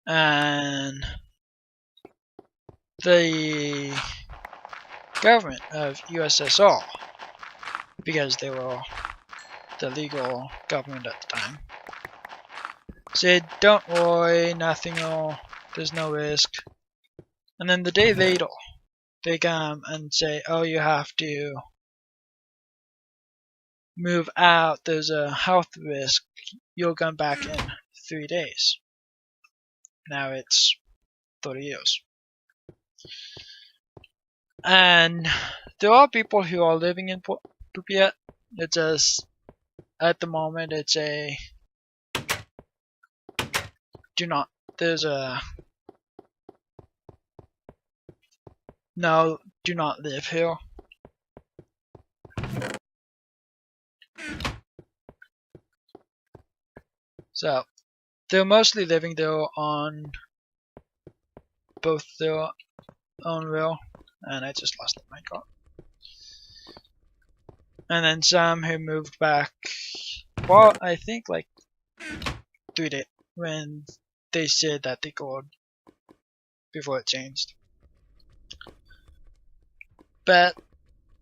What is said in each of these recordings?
And the government of USSR, because they were the legal government at the time, said, don't worry, nothing will, there's no risk. And then the day later, they come and say, oh, you have to move out, there's a health risk, you'll come back in 3 days. Now it's 30 years. And there are people who are living in Pripyat. It's just, at the moment, it's a there's a no, do not live here. So they're mostly living there on both their own will, and I just lost the minecart. And then some who moved back, well, I think like 3 days when they said that they could before it changed. But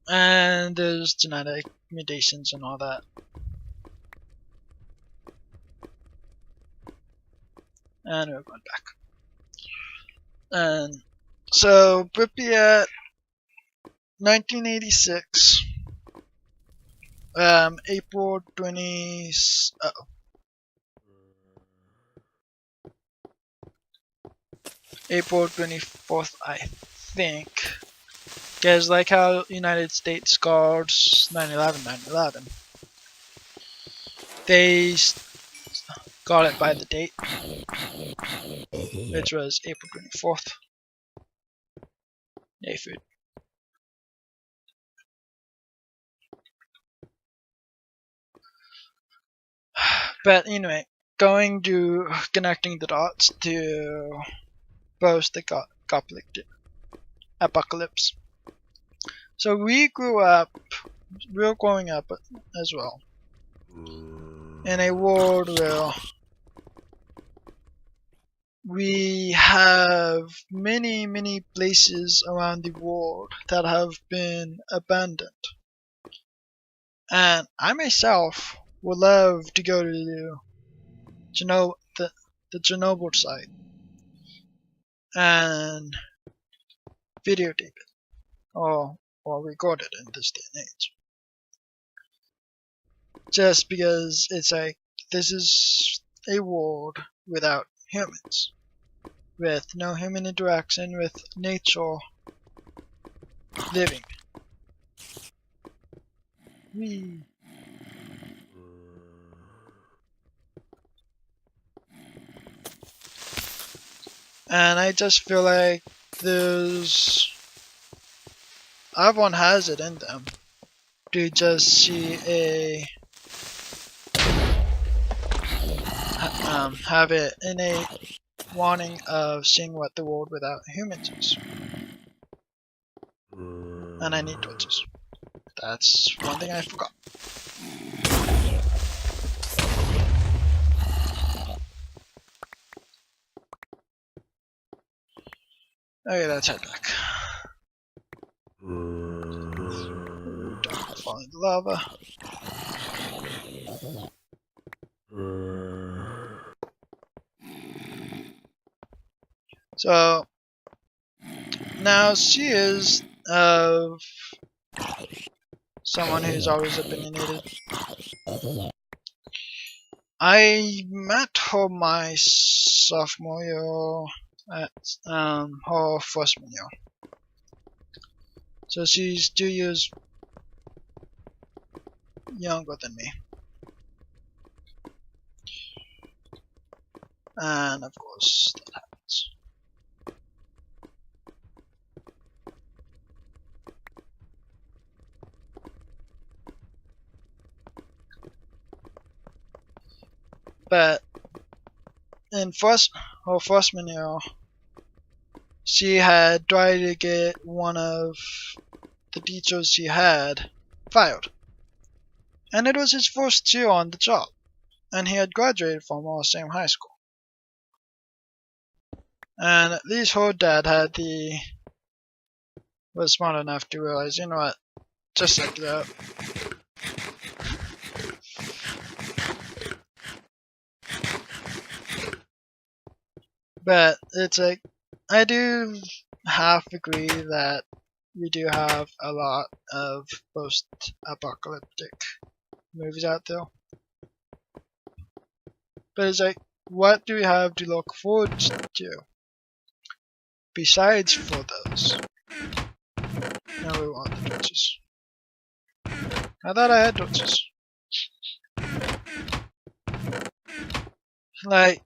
and there's genetic mutations and all that. And we're going back. And so Pripyat, 1986, April 20. April 24th, I think. Because like how United States guards 9/11, 9/11, they got it by the date, which was April 24th. Yay, food. But anyway, going to connecting the dots to post the apocalypse. So we're growing up as well in a world where we have many places around the world that have been abandoned. And I myself would love to go to the Chernobyl site and videotape it or record it in this day and age. Just because it's like this is a world without humans, with no human interaction with nature living. Whee. And I just feel like everyone has it in them to just see have it innate wanting of seeing what the world without humans is. And I need torches. That's one thing I forgot. Okay, let's head back. Don't fall into lava. So now she is of someone who's always opinionated. I met her my sophomore year at her freshman year. So she's 2 years younger than me. And of course that happens. But in her freshman year, she had tried to get one of the teachers she had fired. And it was his first year on the job, and he had graduated from our same high school. And at least her dad was smart enough to realize, you know what, just suck it up. But it's like, I do half agree that we do have a lot of post-apocalyptic movies out there. But it's like, what do we have to look forward to besides for those? Now we want the torches. I thought I had torches. Like,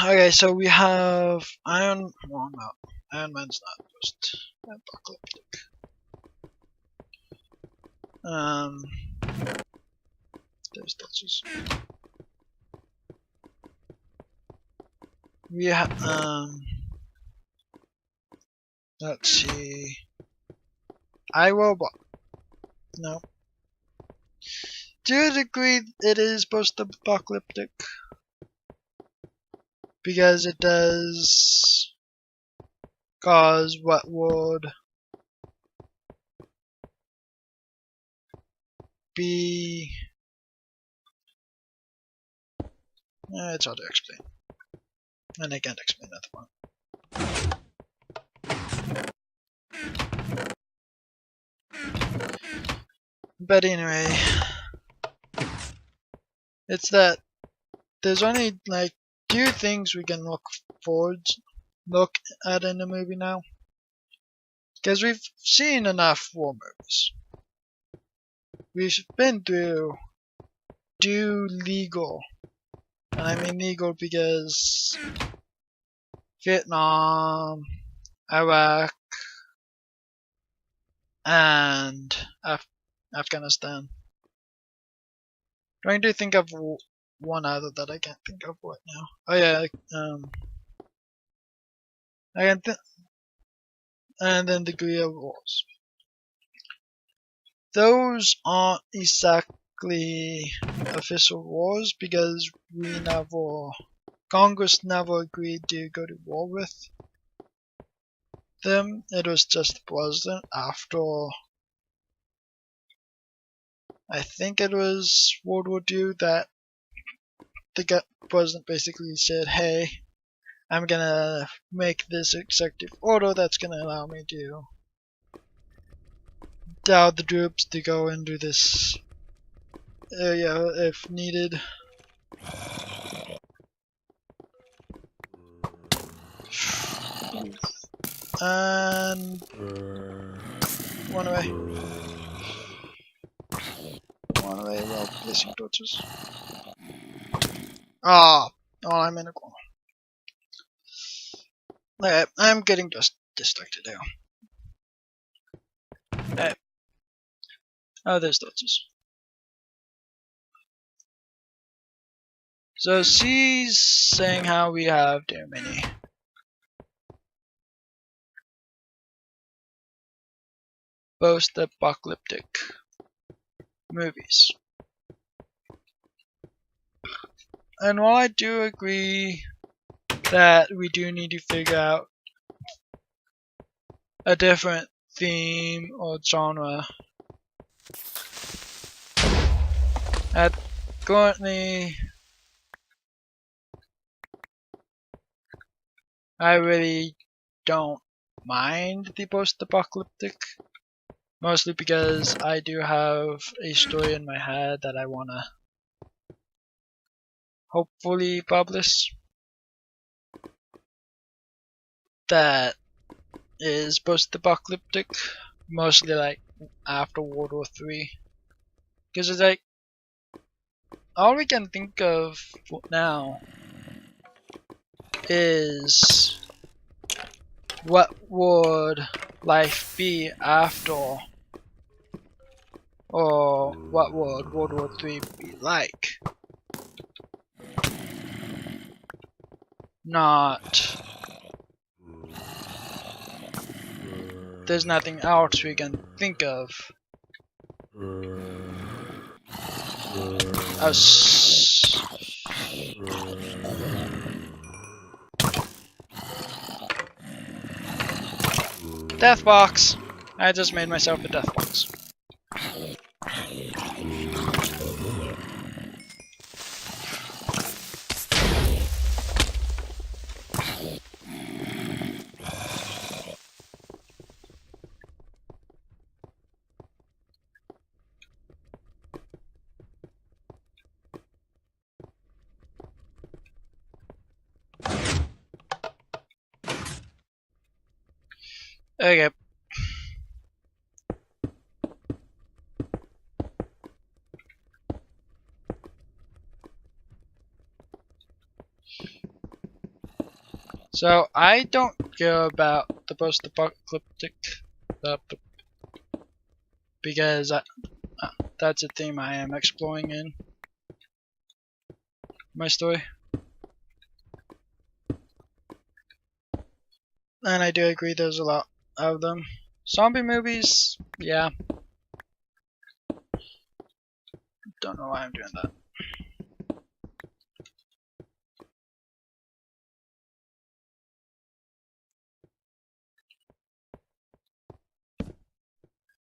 okay, so we have Iron. Well, no, Iron Man's not post-apocalyptic. There's torches. We have let's see. iRobot. No. To a degree, it is post-apocalyptic because it does cause what would be. It's hard to explain, and I can't explain that one. But anyway, it's that there's only like 2 things we can look at in the movie now, because we've seen enough war movies. We've been through 2 legal, and I mean legal because Vietnam, Iraq, and Afghanistan. Trying to think of one other that I can't think of right now. Oh yeah, I can and then the Korea Wars. Those aren't exactly official wars because Congress never agreed to go to war with them. It was just the president after, I think it was World War II, that the president basically said, hey, I'm gonna make this executive order that's gonna allow me to tell the troops to go into this area if needed. And one away. One away while placing torches. Oh, I'm in a corner. Okay, I'm getting just distracted now. Okay. Oh, there's torches. So she's saying how we have too many post-apocalyptic movies. And while I do agree that we do need to figure out a different theme or genre, currently I really don't mind the post-apocalyptic, mostly because I do have a story in my head that I wanna hopefully publish that is post-apocalyptic, mostly like after World War III, because it's like all we can think of now is what would life be after, or what would World War III be like. not. There's nothing else we can think of. Death box! I just made myself a death box. Okay. So I don't care about the post-apocalyptic because that's a theme I am exploring in my story. And I do agree there's a lot of them. Zombie movies, yeah. Don't know why I'm doing that.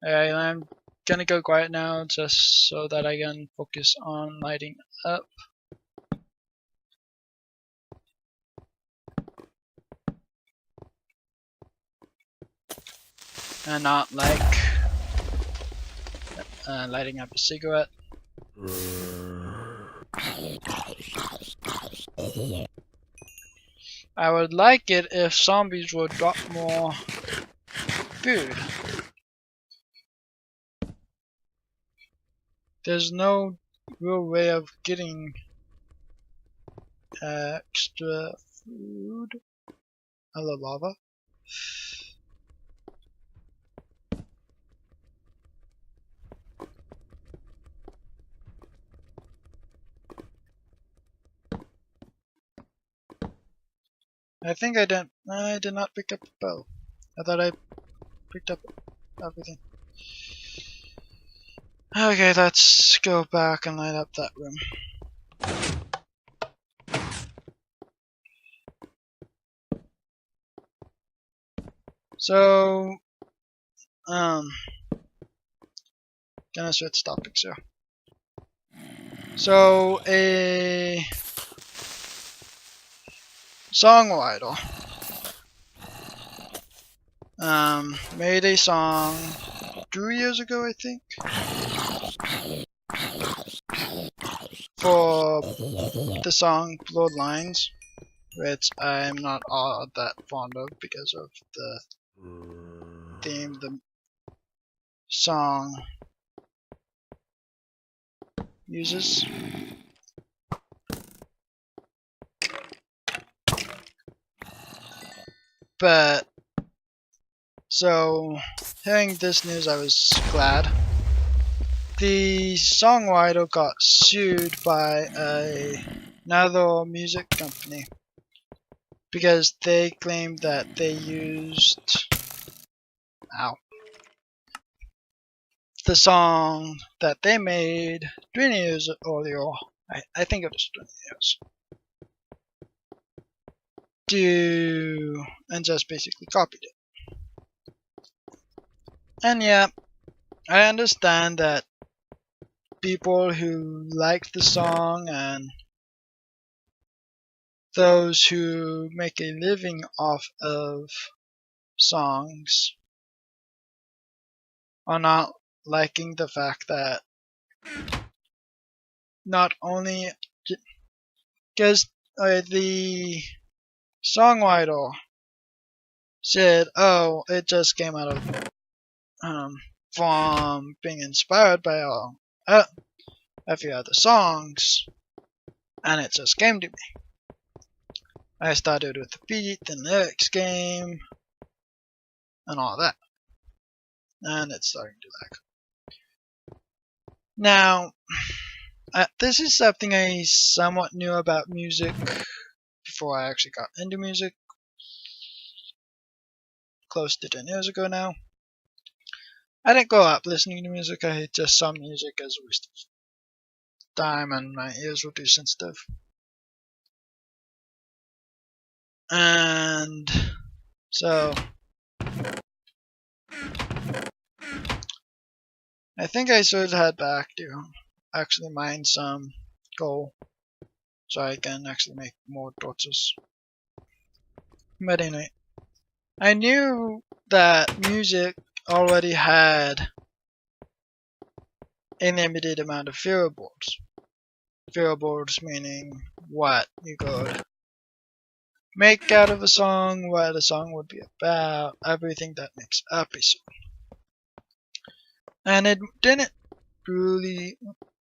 Alright, I'm gonna go quiet now just so that I can focus on lighting up. And not like lighting up a cigarette. I would like it if zombies would drop more food. There's no real way of getting extra food. Hello, lava. I think I did not pick up a bow. I thought I picked up everything. Okay, let's go back and light up that room. So, gonna switch topics here. So, a songwriter made a song 2 years ago, I think, for the song Bloodlines, which I'm not all that fond of because of the theme the song uses. But so hearing this news, I was glad. The songwriter got sued by another music company because they claimed that they used the song that they made 20 years earlier. I think it was 20 years. And just basically copied it. And yeah, I understand that people who like the song and those who make a living off of songs are not liking the fact that not only because the songwriter said, oh, it just came out of from being inspired by a few other songs, and it just came to me. I started with the beat and lyrics came and all that, and it's starting to lag. Now, this is something I somewhat knew about music before I actually got into music, close to 10 years ago now. I didn't grow up listening to music, I just saw music as a waste of time and my ears were too sensitive. And so I think I should head back to actually mine some gold so I can actually make more torches. But anyway, I knew that music already had a limited amount of variables. Variables meaning what you could make out of a song, what a song would be about, everything that makes up a song. And it didn't really.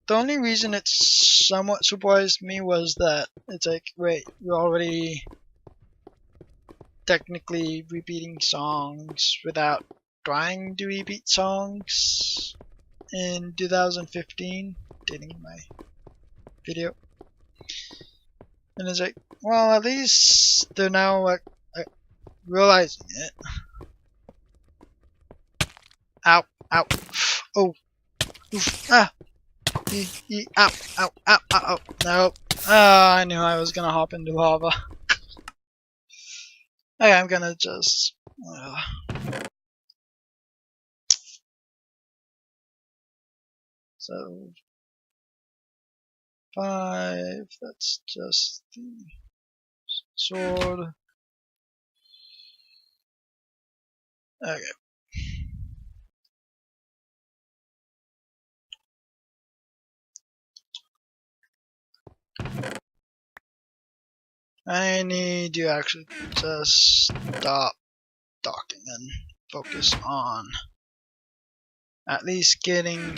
The only reason it somewhat surprised me was that it's like, wait, you're already technically repeating songs without trying to repeat songs in 2015, dating my video. And it's like, well, at least they're now like realizing it. Ow, ow, oh, oof, ah, ow, ow, ow, ow, ow, no. I knew I was gonna hop into lava. Okay, I'm gonna just. So 5. That's just the sword. Okay. I need to actually just stop talking and focus on at least getting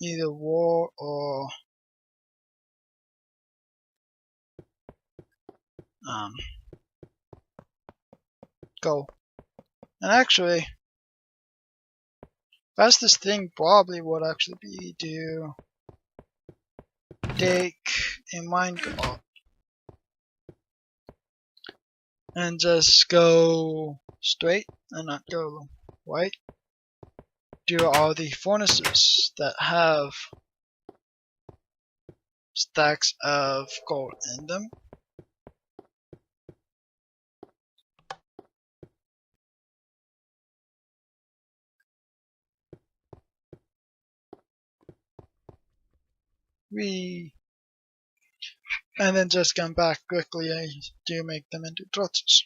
either war or go. And actually, fastest thing probably would actually be to take a minecart and just go straight and not go right to all the furnaces that have stacks of gold in them. And then just come back quickly to make them into torches.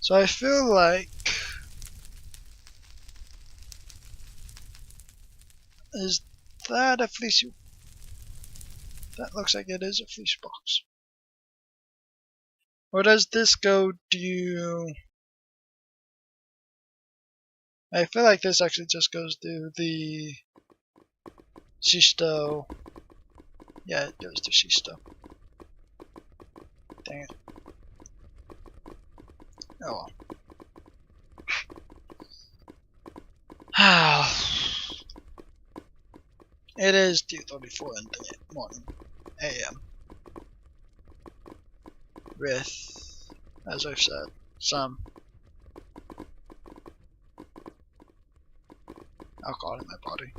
So I feel like is that a fleecy? That looks like it is a fleece box. Or does this go to? I feel like this actually just goes to the Shisto. Yeah, it goes to Shisto. Dang it. Oh well. It is 2:34 in the morning, AM. With, as I've said, some alcohol in my body.